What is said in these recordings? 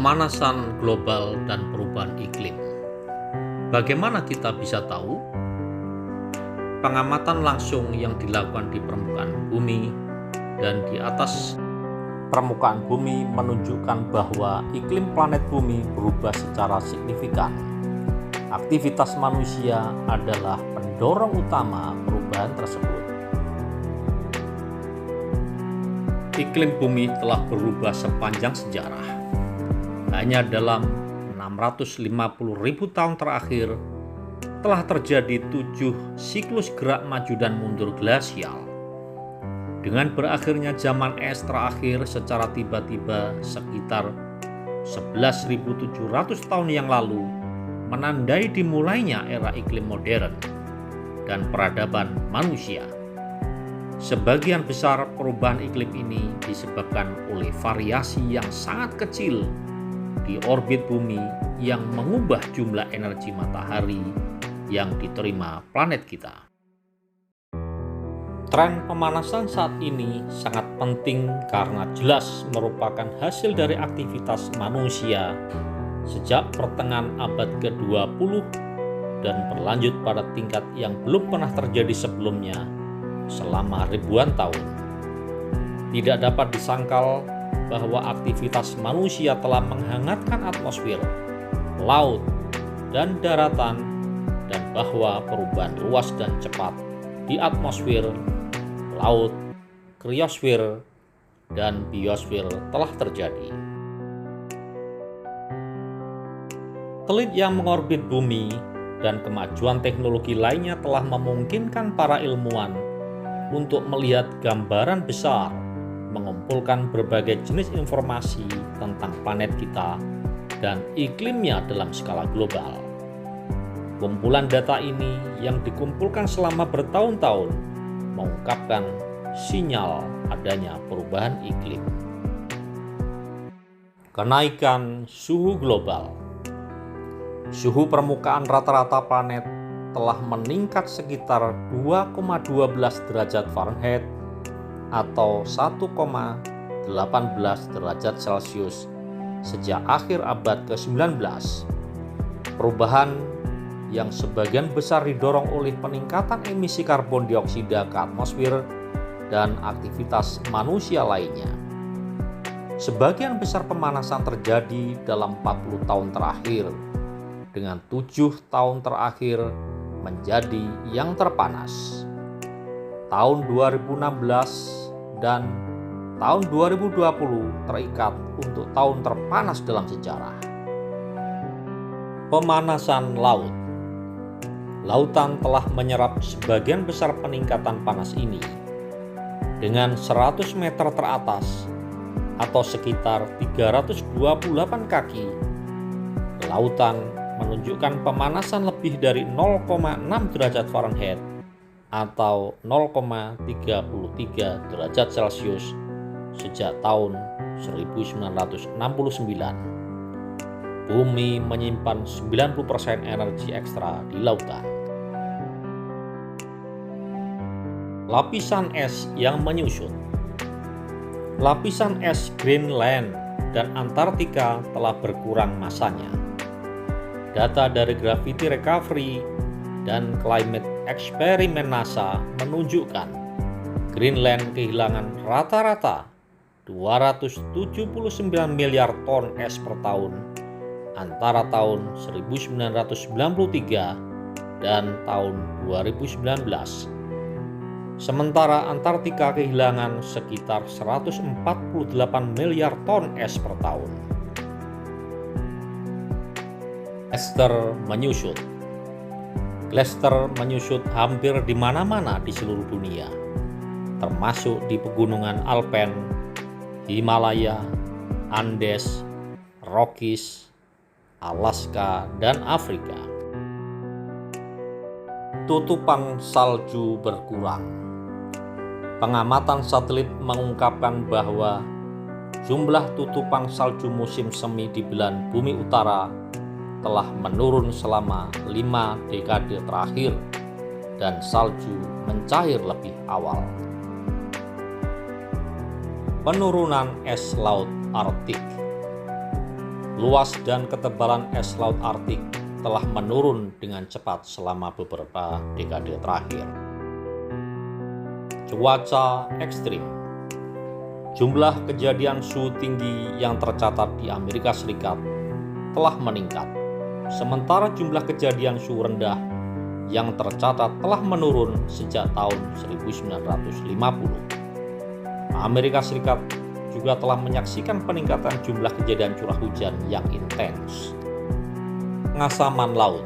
Pemanasan global dan perubahan iklim. Bagaimana kita bisa tahu? Pengamatan langsung yang dilakukan di permukaan bumi dan di atas permukaan bumi menunjukkan bahwa iklim planet bumi berubah secara signifikan. Aktivitas manusia adalah pendorong utama perubahan tersebut. Iklim bumi telah berubah sepanjang sejarah. Hanya dalam 650.000 tahun terakhir telah terjadi 7 siklus gerak maju dan mundur glasial. Dengan berakhirnya zaman es terakhir secara tiba-tiba sekitar 11.700 tahun yang lalu menandai dimulainya era iklim modern dan peradaban manusia. Sebagian besar perubahan iklim ini disebabkan oleh variasi yang sangat kecil di orbit bumi yang mengubah jumlah energi matahari yang diterima planet kita. Tren pemanasan saat ini sangat penting karena jelas merupakan hasil dari aktivitas manusia sejak pertengahan abad ke-20 dan berlanjut pada tingkat yang belum pernah terjadi sebelumnya selama ribuan tahun. Tidak dapat disangkal bahwa aktivitas manusia telah menghangatkan atmosfer, laut, dan daratan, dan bahwa perubahan luas dan cepat di atmosfer, laut, kriosfer, dan biosfer telah terjadi. Telit yang mengorbit bumi dan kemajuan teknologi lainnya telah memungkinkan para ilmuwan untuk melihat gambaran besar, mengumpulkan berbagai jenis informasi tentang planet kita dan iklimnya dalam skala global. Kumpulan data ini yang dikumpulkan selama bertahun-tahun mengungkapkan sinyal adanya perubahan iklim. Kenaikan suhu global. Suhu permukaan rata-rata planet telah meningkat sekitar 2,12 derajat Fahrenheit atau 1,18 derajat Celcius sejak akhir abad ke-19. Perubahan yang sebagian besar didorong oleh peningkatan emisi karbon dioksida ke atmosfer dan aktivitas manusia lainnya. Sebagian besar pemanasan terjadi dalam 40 tahun terakhir, dengan 7 tahun terakhir menjadi yang terpanas. Tahun 2016 dan tahun 2020 terikat untuk tahun terpanas dalam sejarah. Pemanasan laut. Lautan telah menyerap sebagian besar peningkatan panas ini. Dengan 100 meter teratas atau sekitar 328 kaki, lautan menunjukkan pemanasan lebih dari 0,6 derajat Fahrenheit atau 0,33 derajat Celcius sejak tahun 1969. Bumi menyimpan 90% energi ekstra di lautan. Lapisan es yang menyusut. Lapisan es Greenland dan Antartika telah berkurang masanya. Data dari Gravity Recovery dan Climate Experiment NASA menunjukkan Greenland kehilangan rata-rata 279 miliar ton es per tahun antara tahun 1993 dan tahun 2019. Sementara Antartika kehilangan sekitar 148 miliar ton es per tahun. Glacier menyusut. Glacier menyusut hampir di mana-mana di seluruh dunia, termasuk di pegunungan Alpen, Himalaya, Andes, Rockies, Alaska, dan Afrika. Tutupan salju berkurang. Pengamatan satelit mengungkapkan bahwa jumlah tutupan salju musim semi di belahan bumi utara telah menurun selama 5 dekade terakhir dan salju mencair lebih awal. Penurunan es laut Arktik. luas dan ketebalan es laut Arktik telah menurun dengan cepat selama beberapa dekade terakhir. Cuaca ekstrim. Jumlah kejadian suhu tinggi yang tercatat di Amerika Serikat telah meningkat, sementara jumlah kejadian suhu rendah yang tercatat telah menurun sejak tahun 1950. Amerika Serikat juga telah menyaksikan peningkatan jumlah kejadian curah hujan yang intens. Pengasaman laut.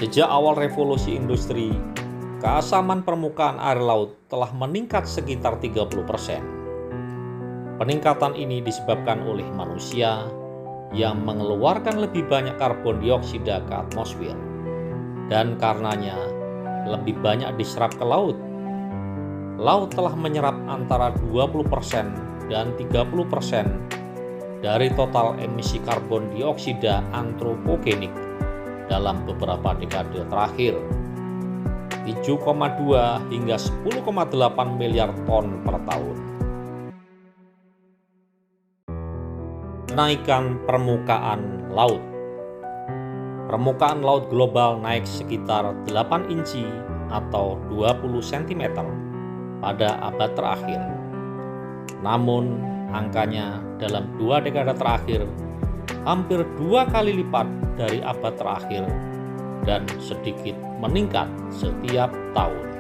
Sejak awal revolusi industri, keasaman permukaan air laut telah meningkat sekitar 30%. Peningkatan ini disebabkan oleh manusia yang mengeluarkan lebih banyak karbon dioksida ke atmosfer, dan karenanya lebih banyak diserap ke laut. Laut telah menyerap antara 20% dan 30% dari total emisi karbon dioksida antropogenik dalam beberapa dekade terakhir, 7,2 hingga 10,8 miliar ton per tahun. Kenaikan permukaan laut. Permukaan laut global naik sekitar 8 inci atau 20 cm pada abad terakhir. Namun, angkanya dalam 2 dekade terakhir hampir 2 kali lipat dari abad terakhir dan sedikit meningkat setiap tahun.